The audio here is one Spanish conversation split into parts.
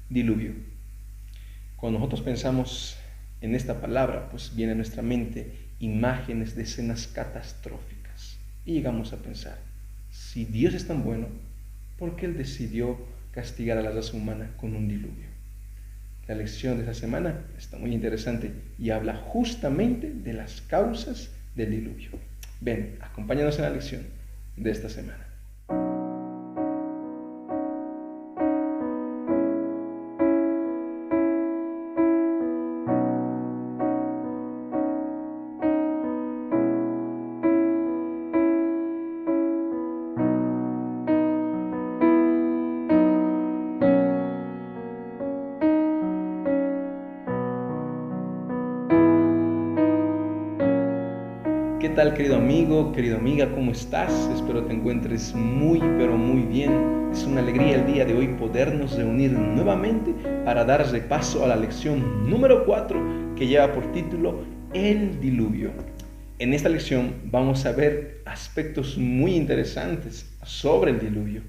Diluvio. Cuando nosotros pensamos en esta palabra, pues viene a nuestra mente imágenes de escenas catastróficas. Y llegamos a pensar, si Dios es tan bueno, ¿por qué Él decidió castigar a la raza humana con un diluvio? La lección de esta semana está muy interesante y habla justamente de las causas del diluvio. Ven, acompáñanos en la lección de esta semana. ¿Qué tal, querido amigo, querida amiga? ¿Cómo estás? Espero te encuentres muy, pero muy bien. Es una alegría el día de hoy podernos reunir nuevamente para dar repaso a la lección número 4 que lleva por título El Diluvio. En esta lección vamos a ver aspectos muy interesantes sobre el diluvio.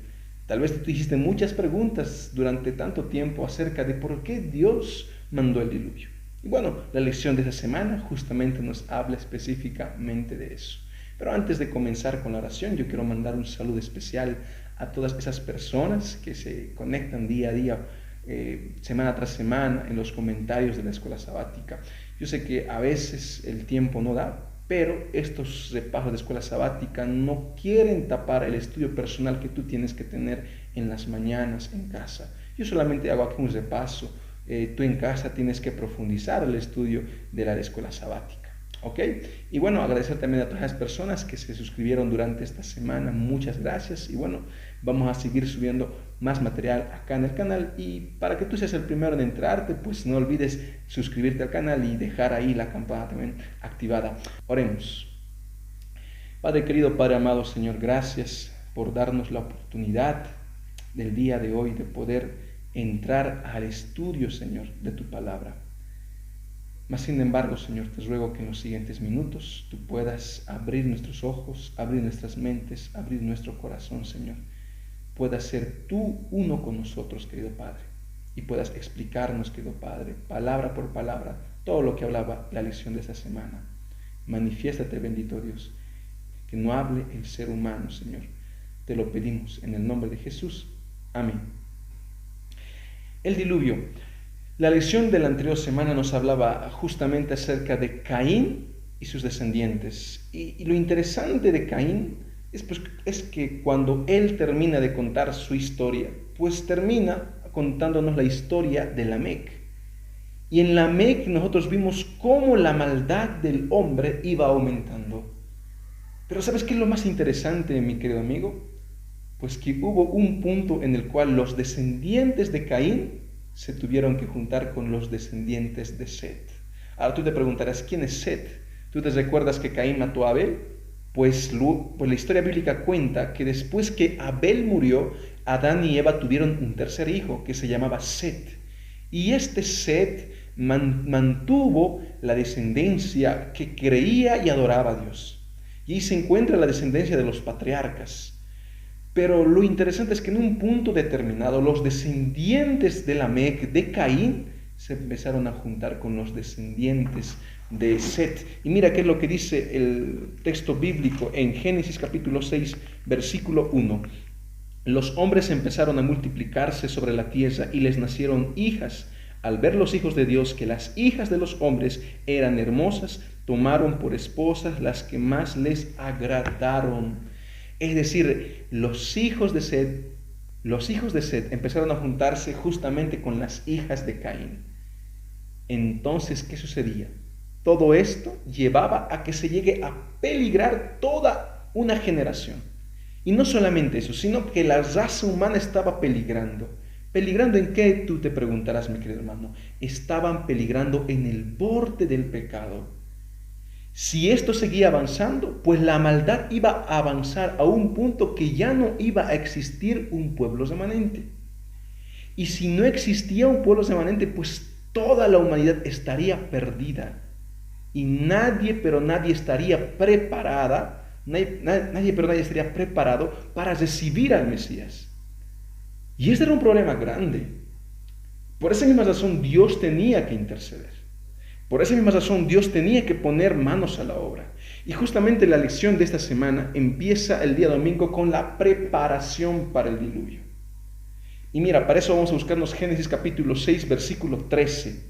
Tal vez te hiciste muchas preguntas durante tanto tiempo acerca de por qué Dios mandó el diluvio. Y bueno, la lección de esta semana justamente nos habla específicamente de eso. Pero antes de comenzar con la oración, yo quiero mandar un saludo especial a todas esas personas que se conectan día a día, semana tras semana, en los comentarios de la escuela sabática. Yo sé que a veces el tiempo no da, pero estos repasos de escuela sabática no quieren tapar el estudio personal que tú tienes que tener en las mañanas en casa. Yo solamente hago aquí un repaso. Tú en casa tienes que profundizar el estudio de la escuela sabática, ¿ok? Y bueno, agradecer también a todas las personas que se suscribieron durante esta semana, muchas gracias. Y bueno, vamos a seguir subiendo más material acá en el canal, y para que tú seas el primero en enterarte, pues no olvides suscribirte al canal y dejar ahí la campana también activada. Oremos. Padre querido, Padre amado, Señor, gracias por darnos la oportunidad del día de hoy de poder entrar al estudio, Señor, de tu palabra. Mas sin embargo, Señor, te ruego que en los siguientes minutos tú puedas abrir nuestros ojos, abrir nuestras mentes, abrir nuestro corazón, Señor. Puedas ser tú uno con nosotros, querido Padre, y puedas explicarnos, querido Padre, palabra por palabra, todo lo que hablaba la lección de esta semana. Manifiéstate, bendito Dios, que no hable el ser humano, Señor. Te lo pedimos en el nombre de Jesús. Amén. El diluvio. La lección de la anterior semana nos hablaba justamente acerca de Caín y sus descendientes. Y lo interesante de Caín es que cuando él termina de contar su historia, pues termina contándonos la historia de Lamec. Y en Lamec nosotros vimos cómo la maldad del hombre iba aumentando. Pero ¿sabes qué es lo más interesante, mi querido amigo? Pues que hubo un punto en el cual los descendientes de Caín se tuvieron que juntar con los descendientes de Set. Ahora tú te preguntarás, ¿quién es Set? ¿Tú te recuerdas que Caín mató a Abel? Pues la historia bíblica cuenta que después que Abel murió, Adán y Eva tuvieron un tercer hijo que se llamaba Set. Y este Set mantuvo la descendencia que creía y adoraba a Dios. Y ahí se encuentra la descendencia de los patriarcas. Pero lo interesante es que en un punto determinado los descendientes de Lamec, de Caín, se empezaron a juntar con los descendientes de Set. Y mira qué es lo que dice el texto bíblico en Génesis capítulo 6, versículo 1. Los hombres empezaron a multiplicarse sobre la tierra y les nacieron hijas. Al ver los hijos de Dios que las hijas de los hombres eran hermosas, tomaron por esposas las que más les agradaron. Es decir, los hijos de Set empezaron a juntarse justamente con las hijas de Caín. Entonces, ¿qué sucedía? Todo esto llevaba a que se llegue a peligrar toda una generación. Y no solamente eso, sino que la raza humana estaba peligrando. ¿Peligrando en qué? Tú te preguntarás, mi querido hermano. Estaban peligrando en el borde del pecado. Si esto seguía avanzando, pues la maldad iba a avanzar a un punto que ya no iba a existir un pueblo remanente. Y si no existía un pueblo remanente, pues toda la humanidad estaría perdida. Y nadie estaría preparada, nadie estaría preparado para recibir al Mesías. Y este era un problema grande. Por esa misma razón Dios tenía que interceder. Por esa misma razón Dios tenía que poner manos a la obra. Y justamente la lección de esta semana empieza el día domingo con la preparación para el diluvio. Y mira, para eso vamos a buscarnos Génesis capítulo 6, versículo 13.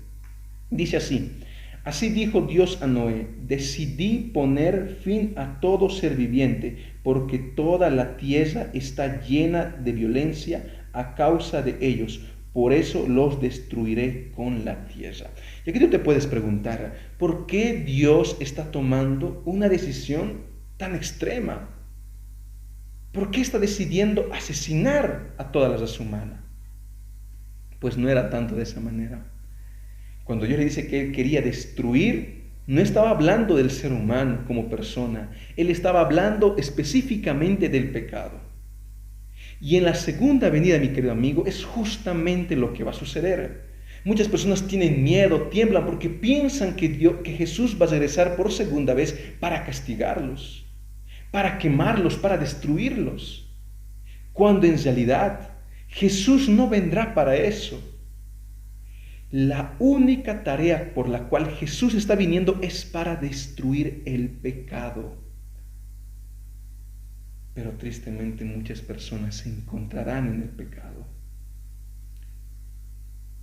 Dice así: así dijo Dios a Noé: decidí poner fin a todo ser viviente, porque toda la tierra está llena de violencia a causa de ellos. Por eso los destruiré con la tierra. Y aquí tú te puedes preguntar, ¿por qué Dios está tomando una decisión tan extrema? ¿Por qué está decidiendo asesinar a toda la raza humana? Pues no era tanto de esa manera. Cuando Dios le dice que Él quería destruir, no estaba hablando del ser humano como persona. Él estaba hablando específicamente del pecado. Y en la segunda venida, mi querido amigo, es justamente lo que va a suceder. Muchas personas tienen miedo, tiemblan porque piensan que Jesús va a regresar por segunda vez para castigarlos, para quemarlos, para destruirlos. Cuando en realidad Jesús no vendrá para eso. La única tarea por la cual Jesús está viniendo es para destruir el pecado. Pero tristemente muchas personas se encontrarán en el pecado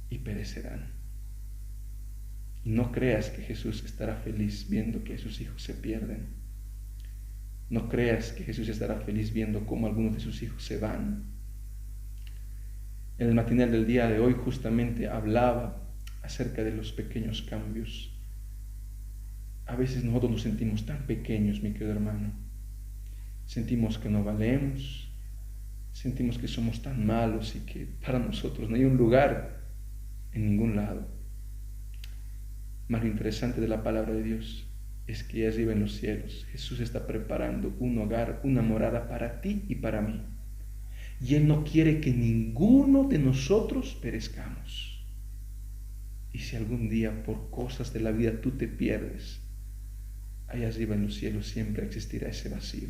y perecerán. Y no creas que Jesús estará feliz viendo que sus hijos se pierden. No creas que Jesús estará feliz viendo cómo algunos de sus hijos se van. En el matinal del día de hoy justamente hablaba acerca de los pequeños cambios. A veces nosotros nos sentimos tan pequeños, mi querido hermano. Sentimos que no valemos, sentimos que somos tan malos y que para nosotros no hay un lugar en ningún lado. Más lo interesante de la palabra de Dios es que arriba en los cielos Jesús está preparando un hogar, una morada para ti y para mí. Y Él no quiere que ninguno de nosotros perezcamos. Y si algún día por cosas de la vida tú te pierdes, allá arriba en los cielos siempre existirá ese vacío.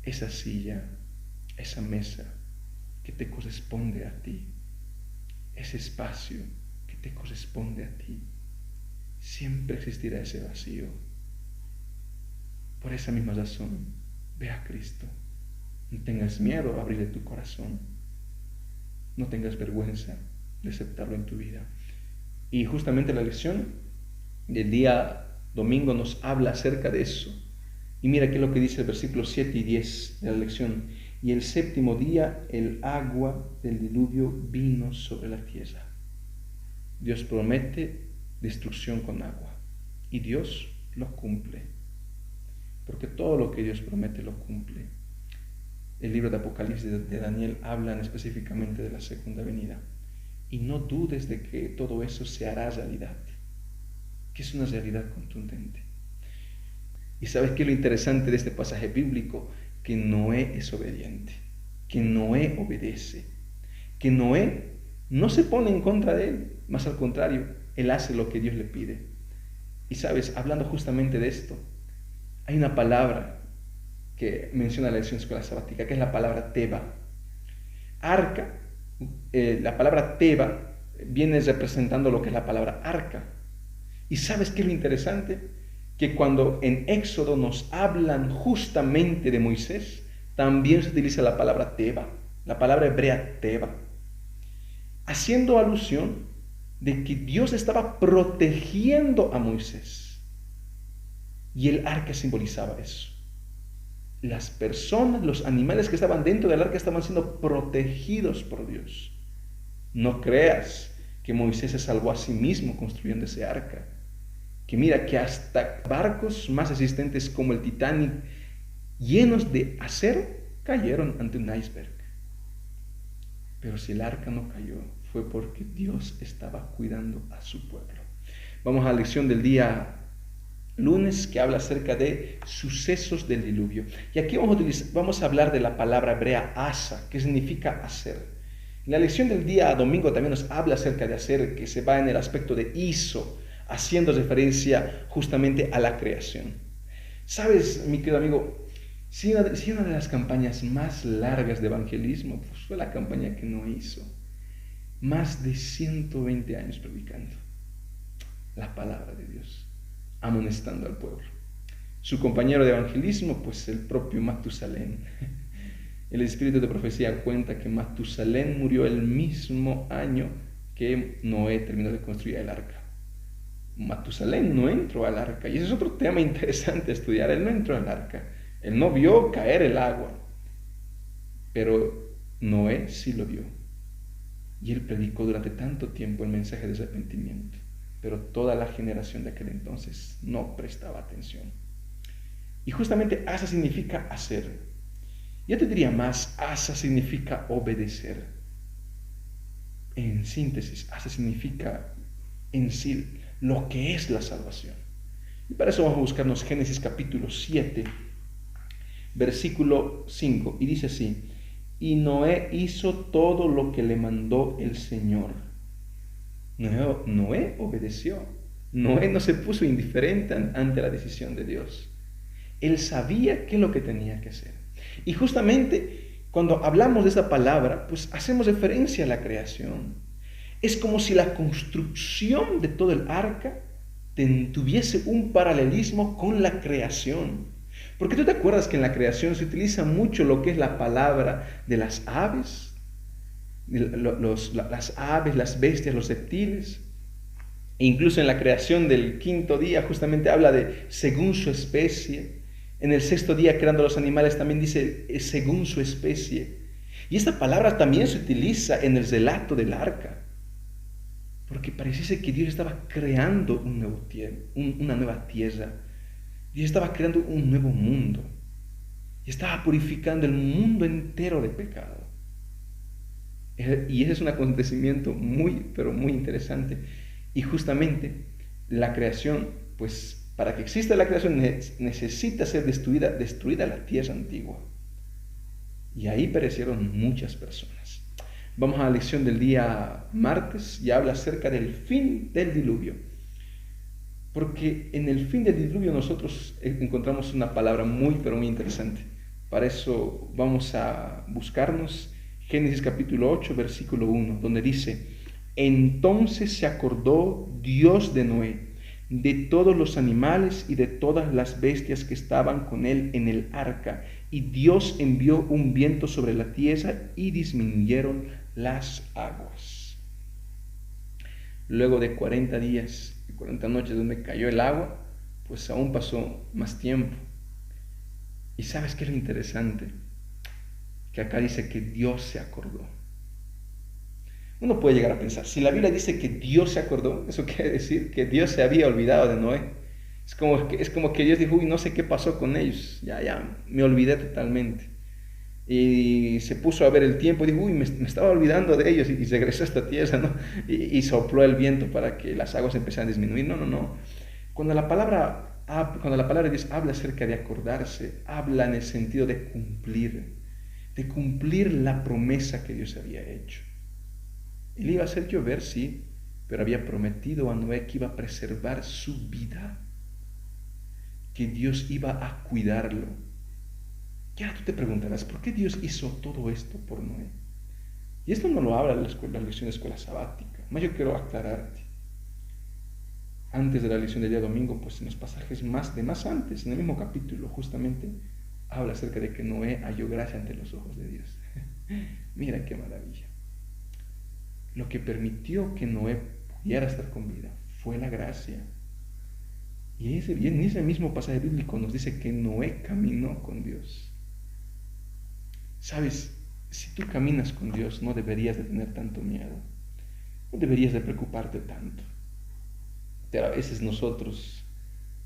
Esa silla, esa mesa que te corresponde a ti, ese espacio que te corresponde a ti, siempre existirá ese vacío. Por esa misma razón, ve a Cristo. No tengas miedo a abrirle tu corazón. No tengas vergüenza de aceptarlo en tu vida. Y justamente la lección del día domingo nos habla acerca de eso. Y mira qué es lo que dice el versículo 7 y 10 de la lección. Y el séptimo día el agua del diluvio vino sobre la tierra. Dios promete destrucción con agua. Y Dios lo cumple. Porque todo lo que Dios promete lo cumple. El libro de Apocalipsis de Daniel habla específicamente de la segunda venida. Y no dudes de que todo eso se hará realidad. Que es una realidad contundente. Y ¿sabes qué es lo interesante de este pasaje bíblico? Que Noé es obediente, que Noé obedece, que Noé no se pone en contra de él, más al contrario, él hace lo que Dios le pide. Y sabes, hablando justamente de esto, hay una palabra que menciona la lección de escuela sabática, que es la palabra teba. Arca, la palabra teba viene representando lo que es la palabra arca. ¿Y sabes qué es lo interesante? Que cuando en Éxodo nos hablan justamente de Moisés, también se utiliza la palabra teba, la palabra hebrea teba, haciendo alusión de que Dios estaba protegiendo a Moisés. Y el arca simbolizaba eso. Las personas, los animales que estaban dentro del arca estaban siendo protegidos por Dios. No creas que Moisés se salvó a sí mismo construyendo ese arca. Que mira que hasta barcos más resistentes como el Titanic, llenos de acero, cayeron ante un iceberg. Pero si el arca no cayó, fue porque Dios estaba cuidando a su pueblo. Vamos a la lección del día lunes, que habla acerca de sucesos del diluvio. Y aquí vamos a hablar de la palabra hebrea asa, que significa hacer. La lección del día domingo también nos habla acerca de hacer, que se va en el aspecto de hizo, haciendo referencia justamente a la creación. ¿Sabes, mi querido amigo? Si una de las campañas más largas de evangelismo pues fue la campaña que Noé hizo. más de 120 años predicando la palabra de Dios, amonestando al pueblo. Su compañero de evangelismo, pues el propio Matusalén. El espíritu de profecía cuenta que Matusalén murió el mismo año que Noé terminó de construir el arca. Matusalén no entró al arca, y ese es otro tema interesante a estudiar. Él no entró al arca, él no vio caer el agua, pero Noé sí lo vio. Y él predicó durante tanto tiempo el mensaje de arrepentimiento, pero toda la generación de aquel entonces no prestaba atención. Y justamente asa significa hacer. Yo te diría más, asa significa obedecer. En síntesis, asa significa en sí lo que es la salvación. Y para eso vamos a buscarnos Génesis capítulo 7, versículo 5, y dice así: y Noé hizo todo lo que le mandó el Señor. Noé obedeció. Noé no se puso indiferente ante la decisión de Dios. Él sabía qué es lo que tenía que hacer. Y justamente cuando hablamos de esa palabra, pues hacemos referencia a la creación. Es como si la construcción de todo el arca tuviese un paralelismo con la creación. Porque tú te acuerdas que en la creación se utiliza mucho lo que es la palabra de las aves, las aves, las bestias, los reptiles. E incluso en la creación del quinto día justamente habla de según su especie. En el sexto día, creando los animales, también dice según su especie. Y esta palabra también se utiliza en el relato del arca, porque pareciese que Dios estaba creando una nueva tierra. Dios estaba creando un nuevo mundo. Y estaba purificando el mundo entero de pecado. Y ese es un acontecimiento muy, pero muy interesante. Y justamente la creación, pues para que exista la creación necesita ser destruida la tierra antigua. Y ahí perecieron muchas personas. Vamos a la lección del día martes y habla acerca del fin del diluvio. Porque en el fin del diluvio nosotros encontramos una palabra muy, pero muy interesante. Para eso vamos a buscarnos Génesis capítulo 8, versículo 1, donde dice: entonces se acordó Dios de Noé, de todos los animales y de todas las bestias que estaban con él en el arca, y Dios envió un viento sobre la tierra y disminuyeron las aguas. Luego de 40 días y 40 noches donde cayó el agua, pues aún pasó más tiempo. ¿Y sabes qué es lo interesante? Que acá dice que Dios se acordó. Uno puede llegar a pensar, si la Biblia dice que Dios se acordó, eso quiere decir que Dios se había olvidado de Noé. Es como que Dios dijo: uy, no sé qué pasó con ellos, ya, me olvidé totalmente. Y se puso a ver el tiempo y dijo: uy, me estaba olvidando de ellos, y regresó a esta tierra, ¿no? Y sopló el viento para que las aguas empezaran a disminuir. No. Cuando la palabra de Dios habla acerca de acordarse, habla en el sentido de cumplir la promesa que Dios había hecho. Él iba a hacer llover, sí, pero había prometido a Noé que iba a preservar su vida, que Dios iba a cuidarlo. Y ahora tú te preguntarás, ¿por qué Dios hizo todo esto por Noé? Y esto no lo habla la lección de escuela sabática, más yo quiero aclararte. Antes de la lección del día domingo, pues en los pasajes más antes, en el mismo capítulo, justamente, habla acerca de que Noé halló gracia ante los ojos de Dios. Mira qué maravilla. Lo que permitió que Noé pudiera estar con vida fue la gracia. Y en ese mismo pasaje bíblico nos dice que Noé caminó con Dios. Sabes, si tú caminas con Dios, no deberías de tener tanto miedo, no deberías de preocuparte tanto. Pero a veces nosotros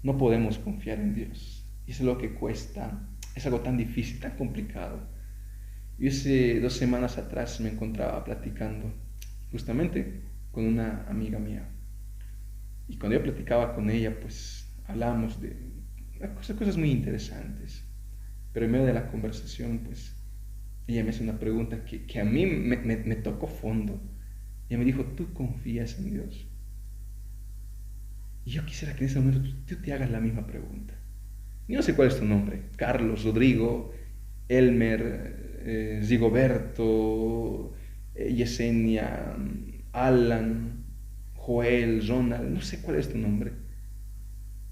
no podemos confiar en Dios. Y eso es lo que cuesta, es algo tan difícil, tan complicado. Yo hace 2 semanas atrás me encontraba platicando justamente con una amiga mía. Y cuando yo platicaba con ella, pues hablábamos de cosas muy interesantes. Pero en medio de la conversación, pues ella me hace una pregunta que a mí me tocó fondo. Ella me dijo: ¿tú confías en Dios? Y yo quisiera que en ese momento tú te hagas la misma pregunta. Yo no sé cuál es tu nombre: Carlos, Rodrigo, Elmer, Rigoberto, Yesenia, Alan, Joel, Ronald, no sé cuál es tu nombre,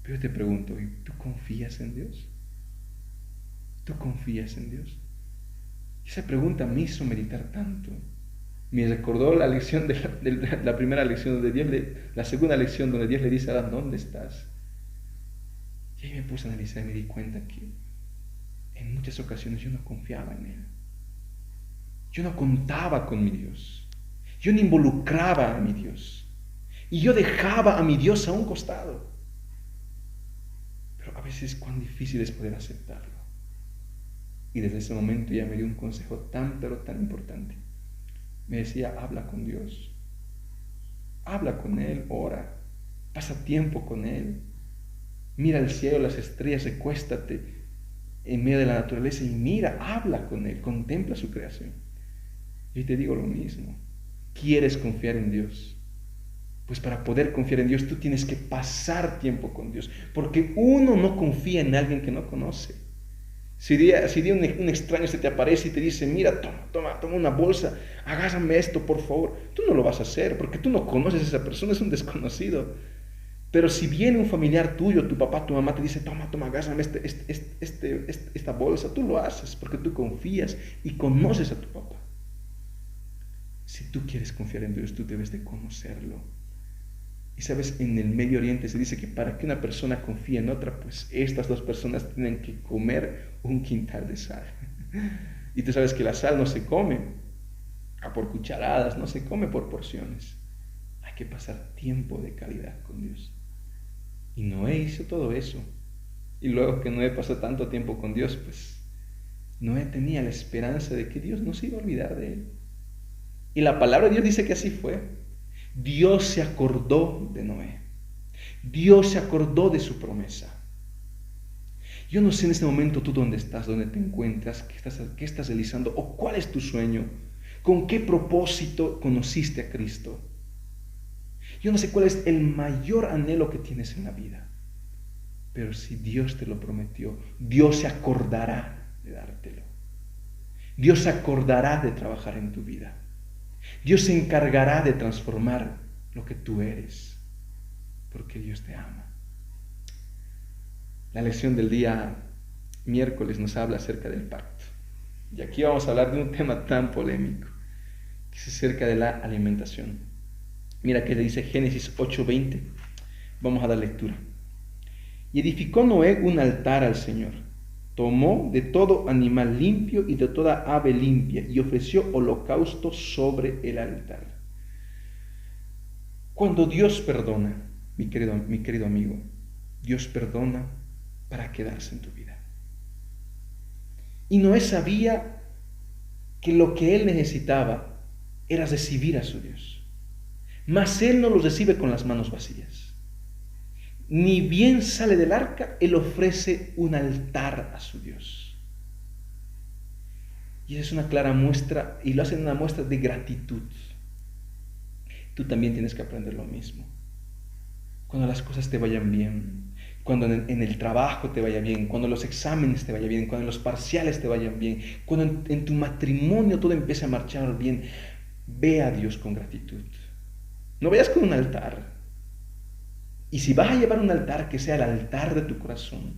pero te pregunto, ¿tú confías en Dios? ¿Tú confías en Dios? Esa pregunta me hizo meditar tanto. Me recordó la lección la primera lección donde la segunda lección donde Dios le dice a Adán, ¿dónde estás? Y ahí me puse a analizar y me di cuenta que en muchas ocasiones yo no confiaba en Él. Yo no contaba con mi Dios. Yo no involucraba a mi Dios. Y yo dejaba a mi Dios a un costado. Pero a veces cuán difícil es poder aceptarlo. Y desde ese momento ya me dio un consejo tan, pero tan importante. Me decía, habla con Dios. Habla con Él, ora. Pasa tiempo con Él. Mira el cielo, las estrellas, recuéstate en medio de la naturaleza y mira, habla con Él, contempla su creación. Y te digo lo mismo. ¿Quieres confiar en Dios? Pues para poder confiar en Dios tú tienes que pasar tiempo con Dios. Porque uno no confía en alguien que no conoce. Si un extraño se te aparece y te dice, mira, toma una bolsa, agárrame esto, por favor. Tú no lo vas a hacer porque tú no conoces a esa persona, es un desconocido. Pero si viene un familiar tuyo, tu papá, tu mamá te dice, toma, agárrame esta bolsa, tú lo haces porque tú confías y conoces a tu papá. Si tú quieres confiar en Dios, tú debes de conocerlo. Y sabes, en el Medio Oriente se dice que para que una persona confíe en otra, pues estas dos personas tienen que comer un quintal de sal. Y tú sabes que la sal no se come por cucharadas, no se come por porciones. Hay que pasar tiempo de calidad con Dios. Y Noé hizo todo eso. Y luego que Noé pasó tanto tiempo con Dios, pues Noé tenía la esperanza de que Dios no se iba a olvidar de él. Y la palabra de Dios dice que así fue. Dios se acordó de Noé. Dios se acordó de su promesa. Yo no sé en este momento tú dónde estás, dónde te encuentras, qué estás realizando o cuál es tu sueño, con qué propósito conociste a Cristo. Yo no sé cuál es el mayor anhelo que tienes en la vida, pero si Dios te lo prometió, Dios se acordará de dártelo. Dios se acordará de trabajar en tu vida. Dios se encargará de transformar lo que tú eres, porque Dios te ama. La lección del día miércoles nos habla acerca del pacto. Y aquí vamos a hablar de un tema tan polémico, que es acerca de la alimentación. Mira que le dice Génesis 8:20. Vamos a dar lectura. Y edificó Noé un altar al Señor. Tomó de todo animal limpio y de toda ave limpia y ofreció holocausto sobre el altar. Cuando Dios perdona, mi querido amigo, Dios perdona para quedarse en tu vida. Y Noé sabía que lo que él necesitaba era recibir a su Dios. Mas él no lo recibe con las manos vacías. Ni bien sale del arca, él ofrece un altar a su Dios. Y esa es una clara muestra, y lo hacen una muestra de gratitud. Tú también tienes que aprender lo mismo. Cuando las cosas te vayan bien, cuando en el trabajo te vaya bien, cuando los exámenes te vayan bien, cuando los parciales te vayan bien, cuando en tu matrimonio todo empiece a marchar bien, ve a Dios con gratitud. No vayas con un altar. Y si vas a llevar un altar, que sea el altar de tu corazón,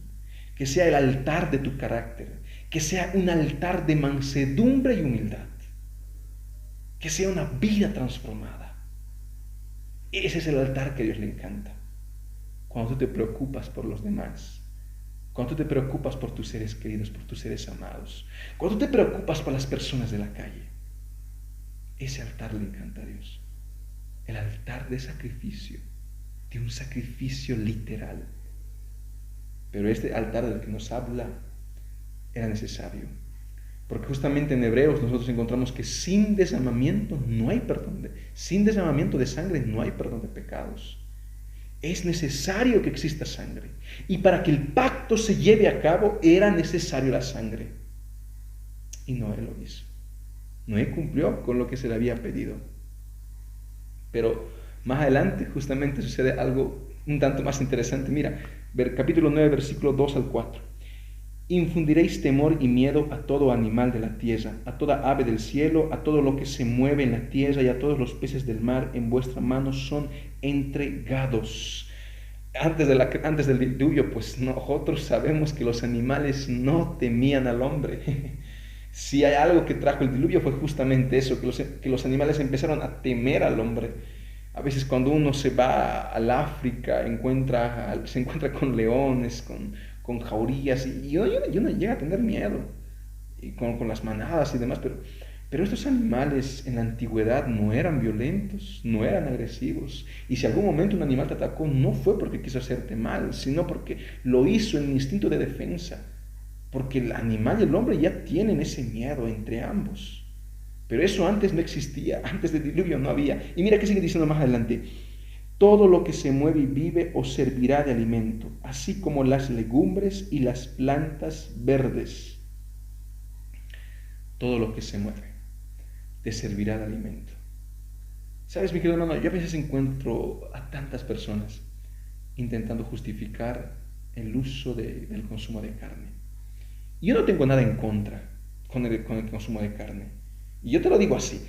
que sea el altar de tu carácter, que sea un altar de mansedumbre y humildad, que sea una vida transformada. Ese es el altar que a Dios le encanta. Cuando tú te preocupas por los demás, cuando tú te preocupas por tus seres queridos, por tus seres amados, cuando tú te preocupas por las personas de la calle, ese altar le encanta a Dios. El altar de sacrificio, de un sacrificio literal. Pero este altar del que nos habla era necesario, porque justamente en Hebreos nosotros encontramos que sin derramamiento no hay perdón, sin derramamiento de sangre no hay perdón de pecados. Es necesario que exista sangre, y para que el pacto se lleve a cabo era necesario la sangre, y Noé lo hizo. Noé cumplió con lo que se le había pedido. Pero más adelante justamente sucede algo un tanto más interesante. Mira, capítulo 9, versículo 2 al 4. Infundiréis temor y miedo a todo animal de la tierra, a toda ave del cielo, a todo lo que se mueve en la tierra y a todos los peces del mar en vuestra mano son entregados. Antes del diluvio, pues nosotros sabemos que los animales no temían al hombre. Si hay algo que trajo el diluvio fue justamente eso, que los animales empezaron a temer al hombre. A veces cuando uno se va al África, se encuentra con leones, con jaurías, y uno llega a tener miedo, y con las manadas y demás, pero estos animales en la antigüedad no eran violentos, no eran agresivos, y si algún momento un animal te atacó, no fue porque quiso hacerte mal, sino porque lo hizo en instinto de defensa, porque el animal y el hombre ya tienen ese miedo entre ambos. Pero eso antes no existía, antes del diluvio no había. Y mira que sigue diciendo más adelante, todo lo que se mueve y vive os servirá de alimento, así como las legumbres y las plantas verdes. Todo lo que se mueve te servirá de alimento. ¿Sabes, mi querido hermano? Yo a veces encuentro a tantas personas intentando justificar el uso del consumo de carne. Y yo no tengo nada en contra con el consumo de carne. Y yo te lo digo así,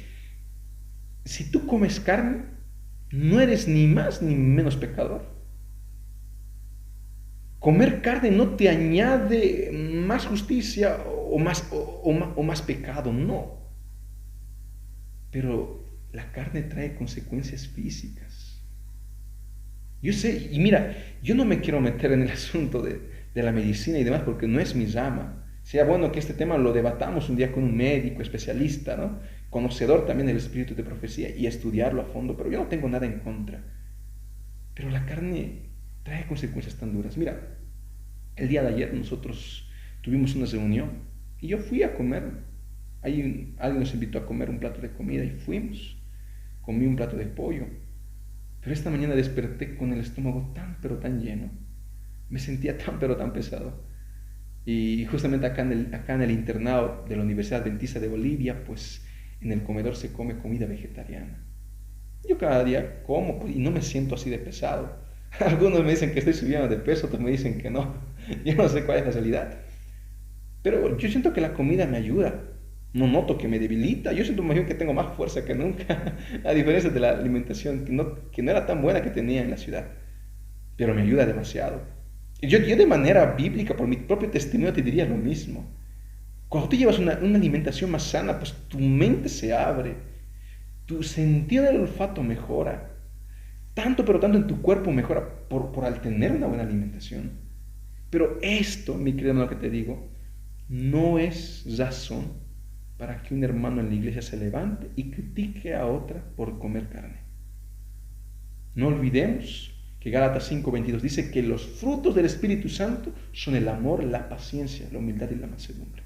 si tú comes carne, no eres ni más ni menos pecador. Comer carne no te añade más justicia o más pecado, no. Pero la carne trae consecuencias físicas. Yo sé, y mira, yo no me quiero meter en el asunto de la medicina y demás porque no es mi rama. Sería bueno que este tema lo debatamos un día con un médico especialista, ¿no? Conocedor también del espíritu de profecía y estudiarlo a fondo, pero yo no tengo nada en contra. Pero la carne trae consecuencias tan duras. Mira, el día de ayer nosotros tuvimos una reunión y yo fui a comer. Alguien nos invitó a comer un plato de comida y fuimos. Comí un plato de pollo. Pero esta mañana desperté con el estómago tan pero tan lleno. Me sentía tan pero tan pesado. Y justamente acá en el internado de la Universidad Adventista de Bolivia, pues en el comedor se come comida vegetariana. Yo cada día como pues, y no me siento así de pesado. Algunos me dicen que estoy subiendo de peso, otros me dicen que no. Yo no sé cuál es la realidad. Pero yo siento que la comida me ayuda. No noto que me debilita. Yo siento más bien que tengo más fuerza que nunca. A diferencia de la alimentación que no era tan buena que tenía en la ciudad. Pero me ayuda demasiado. Yo de manera bíblica, por mi propio testimonio, te diría lo mismo. Cuando tú llevas una alimentación más sana, pues tu mente se abre, tu sentido del olfato mejora, tanto pero tanto en tu cuerpo mejora al tener una buena alimentación. Pero esto, mi querido hermano, que te digo, no es razón para que un hermano en la iglesia se levante y critique a otra por comer carne. No olvidemos que Gálatas 5:22 dice que los frutos del Espíritu Santo son el amor, la paciencia, la humildad y la mansedumbre.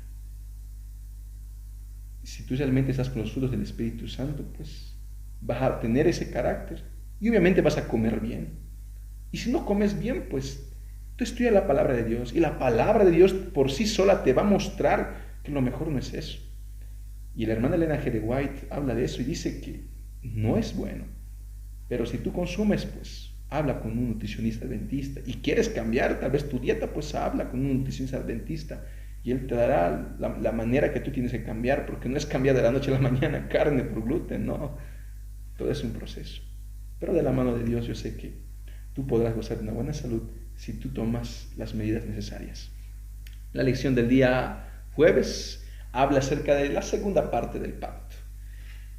Si tú realmente estás con los frutos del Espíritu Santo, pues vas a tener ese carácter y obviamente vas a comer bien. Y si no comes bien, pues tú estudia la palabra de Dios y la palabra de Dios por sí sola te va a mostrar que lo mejor no es eso. Y la hermana Elena G. de White habla de eso y dice que no es bueno, pero si tú consumes, pues habla con un nutricionista adventista y quieres cambiar tal vez tu dieta, pues habla con un nutricionista adventista y él te dará la manera que tú tienes que cambiar, porque no es cambiar de la noche a la mañana carne por gluten, no, todo es un proceso. Pero de la mano de Dios yo sé que tú podrás gozar de una buena salud si tú tomas las medidas necesarias. La lección del día jueves habla acerca de la segunda parte del pacto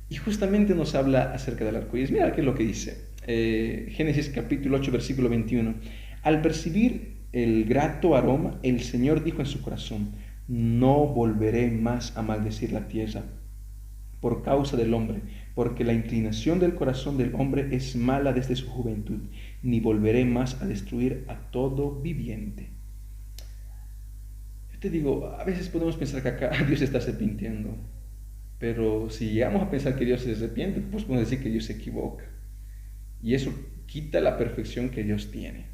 y justamente nos habla acerca del arco iris. Mira qué es lo que dice. Génesis capítulo 8, versículo 21. Al percibir el grato aroma, el Señor dijo en su corazón, no volveré más a maldecir la tierra por causa del hombre, porque la inclinación del corazón del hombre es mala desde su juventud, ni volveré más a destruir a todo viviente. Yo te digo, a veces podemos pensar que acá Dios está arrepintiendo, pero si llegamos a pensar que Dios se arrepiente, pues podemos decir que Dios se equivoca. Y eso quita la perfección que Dios tiene.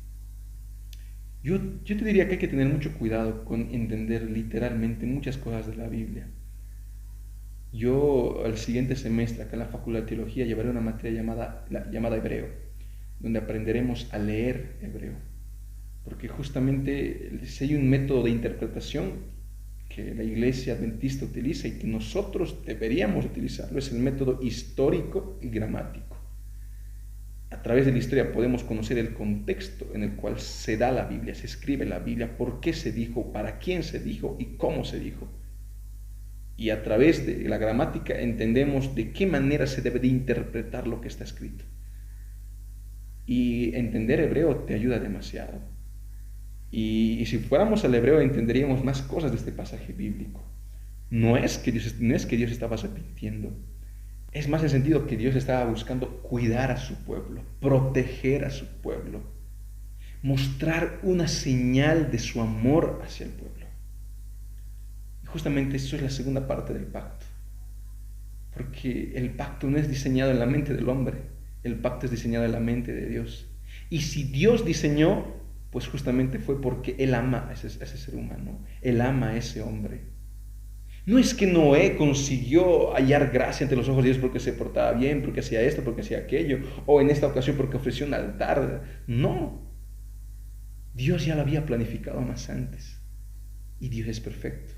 Yo te diría que hay que tener mucho cuidado con entender literalmente muchas cosas de la Biblia. Yo al siguiente semestre acá en la Facultad de Teología llevaré una materia llamada Hebreo, donde aprenderemos a leer hebreo. porque justamente si hay un método de interpretación que la Iglesia Adventista utiliza y que nosotros deberíamos utilizarlo, es el método histórico y gramático. A través de la historia podemos conocer el contexto en el cual se da la Biblia, se escribe la Biblia, por qué se dijo, para quién se dijo y cómo se dijo. Y a través de la gramática entendemos de qué manera se debe de interpretar lo que está escrito. Y entender hebreo te ayuda demasiado. Y si fuéramos al hebreo entenderíamos más cosas de este pasaje bíblico. No es que Dios estaba repitiendo. Es más el sentido que Dios estaba buscando cuidar a su pueblo, proteger a su pueblo, mostrar una señal de su amor hacia el pueblo. Y justamente eso es la segunda parte del pacto. Porque el pacto no es diseñado en la mente del hombre, el pacto es diseñado en la mente de Dios. Y si Dios diseñó, pues justamente fue porque Él ama a ese ser humano, Él ama a ese hombre. No es que Noé consiguió hallar gracia ante los ojos de Dios porque se portaba bien, porque hacía esto, porque hacía aquello, o en esta ocasión porque ofreció un altar. No, Dios ya lo había planificado más antes y Dios es perfecto.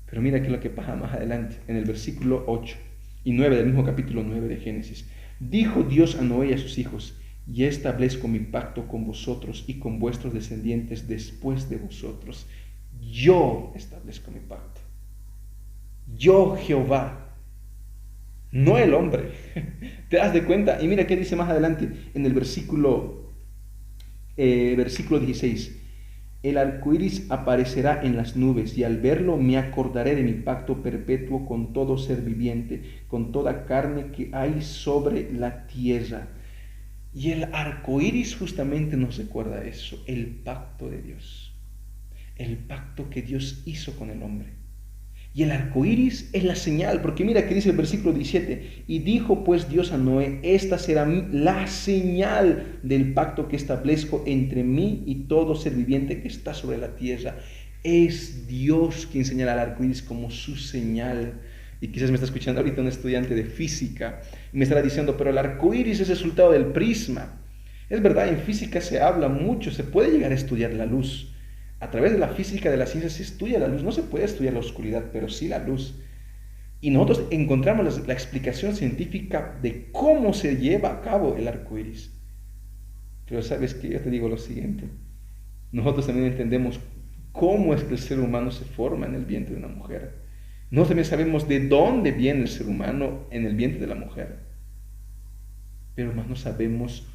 Pero mira qué es lo que pasa más adelante, en el versículo 8 y 9 del mismo capítulo 9 de Génesis. Dijo Dios a Noé y a sus hijos: ya establezco mi pacto con vosotros y con vuestros descendientes después de vosotros. Yo establezco mi pacto. Yo, Jehová, no el hombre. ¿Te das de cuenta? Y mira qué dice más adelante en el versículo 16. El arco iris aparecerá en las nubes, y al verlo me acordaré de mi pacto perpetuo con todo ser viviente, con toda carne que hay sobre la tierra. Y el arco iris justamente nos recuerda eso, el pacto de Dios, el pacto que Dios hizo con el hombre. Y el arco iris es la señal, porque mira que dice el versículo 17: y dijo pues Dios a Noé: esta será la señal del pacto que establezco entre mí y todo ser viviente que está sobre la tierra. Es Dios quien señala el arco iris como su señal. Y quizás me está escuchando ahorita un estudiante de física y me estará diciendo: pero el arco iris es resultado del prisma. Es verdad, en física se habla mucho, se puede llegar a estudiar la luz. A través de la física, de la ciencia, se estudia la luz. No se puede estudiar la oscuridad, pero sí la luz. Y nosotros encontramos la explicación científica de cómo se lleva a cabo el arco iris. Pero sabes que yo te digo lo siguiente: nosotros también entendemos cómo es que el ser humano se forma en el vientre de una mujer. Nosotros también sabemos de dónde viene el ser humano en el vientre de la mujer. Pero más no sabemos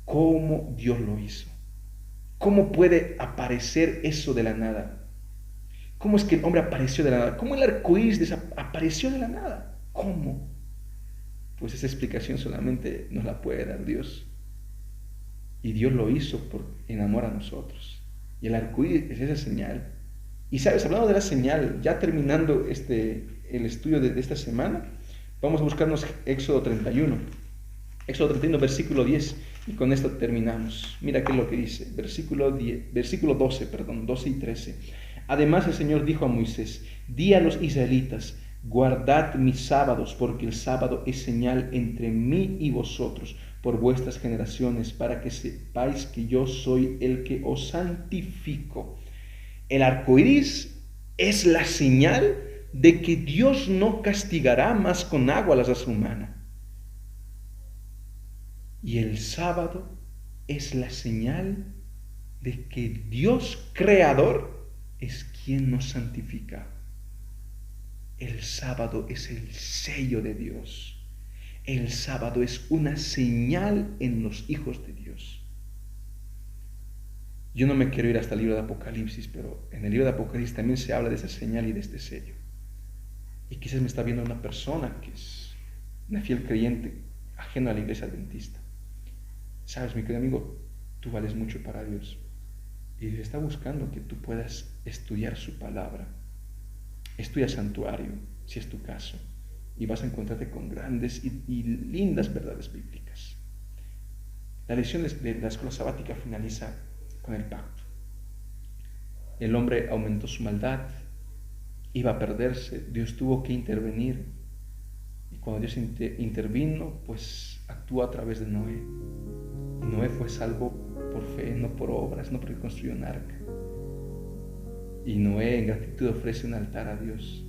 cómo Dios lo hizo. ¿Cómo puede aparecer eso de la nada? ¿Cómo es que el hombre apareció de la nada? ¿Cómo el arco iris apareció de la nada? ¿Cómo? Pues esa explicación solamente nos la puede dar Dios. Y Dios lo hizo en amor a nosotros. Y el arco iris es esa señal. Y sabes, hablando de la señal, ya terminando el estudio de esta semana, vamos a buscarnos Éxodo 31. Éxodo 31, versículo 10, y con esto terminamos. Mira qué es lo que dice, versículo 12 y 13. Además el Señor dijo a Moisés: di a los israelitas: guardad mis sábados, porque el sábado es señal entre mí y vosotros por vuestras generaciones, para que sepáis que yo soy el que os santifico. El arco iris es la señal de que Dios no castigará más con agua a la raza humana. Y el sábado es la señal de que Dios creador es quien nos santifica. El sábado es el sello de Dios. El sábado es una señal en los hijos de Dios. Yo no me quiero ir hasta el libro de Apocalipsis, pero en el libro de Apocalipsis también se habla de esa señal y de este sello. Y quizás me está viendo una persona que es una fiel creyente, ajeno a la iglesia adventista. Sabes, mi querido amigo, tú vales mucho para Dios. Y Dios está buscando que tú puedas estudiar su palabra. Estudia santuario, si es tu caso, y vas a encontrarte con grandes y lindas verdades bíblicas. La lección de la escuela sabática finaliza con el pacto. El hombre aumentó su maldad, iba a perderse, Dios tuvo que intervenir. Y cuando Dios intervino, pues actuó a través de Noé. Y Noé fue salvo por fe, no por obras, no porque construyó un arca. Y Noé en gratitud ofrece un altar a Dios.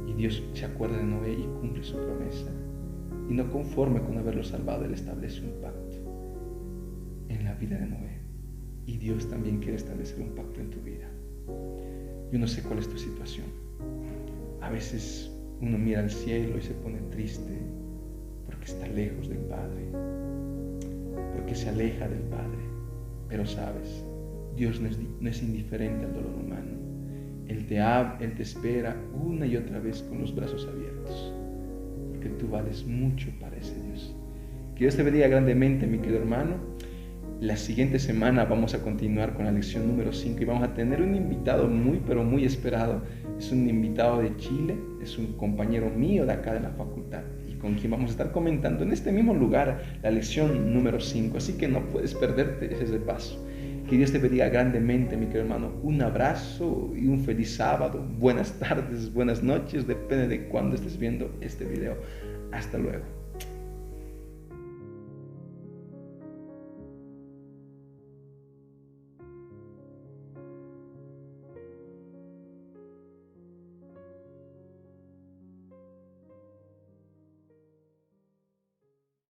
Y Dios se acuerda de Noé y cumple su promesa. Y no conforme con haberlo salvado, Él establece un pacto en la vida de Noé. Y Dios también quiere establecer un pacto en tu vida. Yo no sé cuál es tu situación. A veces uno mira al cielo y se pone triste porque está lejos del Padre, porque se aleja del Padre. Pero sabes, Dios no es indiferente al dolor humano. Él te espera una y otra vez con los brazos abiertos, porque tú vales mucho para ese Dios. Que Dios te bendiga grandemente, mi querido hermano. La siguiente semana vamos a continuar con la lección número 5 y vamos a tener un invitado muy, pero muy esperado. Es un invitado de Chile, es un compañero mío de acá de la facultad y con quien vamos a estar comentando en este mismo lugar la lección número 5. Así que no puedes perderte ese paso. Que Dios te bendiga grandemente, mi querido hermano. Un abrazo y un feliz sábado. Buenas tardes, buenas noches, depende de cuándo estés viendo este video. Hasta luego.